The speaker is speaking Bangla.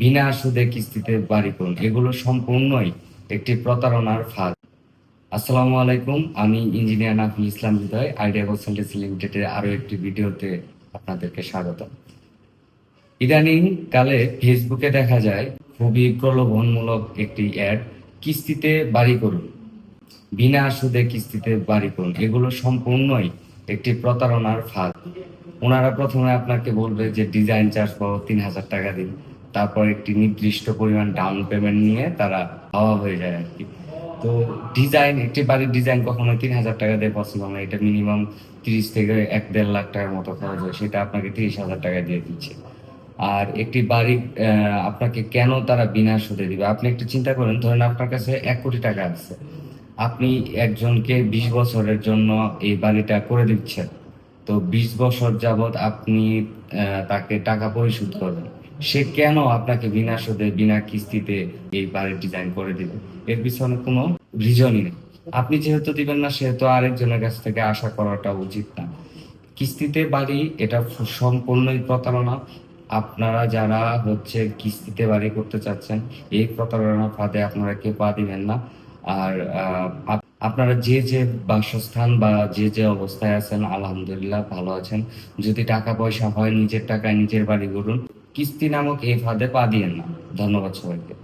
বিনা সুদে কিস্তিতে বাড়ি করুন, এগুলো সম্পূর্ণই একটি প্রতারণার ফাঁদ। আসসালামু আলাইকুম, আমি ইঞ্জিনিয়ার নাফিল ইসলাম হৃদয়, আইডিয়া কনসালটেন্সি লিমিটেডের আরো একটি ভিডিওতে আপনাদেরকে স্বাগত। ইদানিং কালে ফেসবুকে দেখা যায় খুবই প্রলোভনমূলক একটি অ্যাড, কিস্তিতে বাড়ি করুন, বিনা সুদে কিস্তিতে বাড়ি করুন, এগুলো সম্পূর্ণই একটি প্রতারণার ফাঁদ। ওনারা প্রথমে আপনাকে বলবে যে ডিজাইন চার্জ পাবো 3,000 টাকা দিন, তারপর একটি নির্দিষ্ট পরিমাণ ডাউন পেমেন্ট নিয়ে তারা হাওয়া হয়ে যায় আর কি। তো একটি বাড়ির ডিজাইন কখনো 3,000 টাকা দিয়ে পসিবল না, এটা মিনিমাম 30 থেকে 1-1.5 লাখ টাকার মতো খরচ হয়, সেটা আপনাকে 30,000 টাকা দিয়ে দিচ্ছে। আর একটি বাড়ি আপনাকে কেন তারা বিনা সুদে দিবে? আপনি একটু চিন্তা করেন, ধরেন আপনার কাছে 1 কোটি টাকা আছে, আপনি একজনকে 20 বছরের জন্য এই বাড়িটা করে দিচ্ছেন। তো 20 বছর যাবৎ আপনি তাকে টাকা পরিশোধ করবেন, সে কেন আপনাকে বিনা সুদে বিনা কিস্তিতে এই বাড়ির ডিজাইন করে দিবে? এর পিছনে কোনো রিজনই নেই। আপনি যেহেতু দিবেন না, সেহেতু আরেকজনের কাছ থেকে আশা করাটা উচিত না। কিস্তিতে বাড়ি এটা সম্পূর্ণই প্রতারণা। আপনারা যারা কিস্তিতে বাড়ি করতে চাচ্ছেন, এই প্রতারণার ফাঁদে আপনারা কেউ পা দিবেন না। আর আপনারা যে যে বাসস্থান বা যে যে অবস্থায় আছেন, আলহামদুলিল্লাহ ভালো আছেন। যদি টাকা পয়সা হয়, নিজের টাকায় নিজের বাড়ি করুন, কিস্তি নামক এই ফাঁদে পা দিয়েন না। ধন্যবাদ সবাইকে।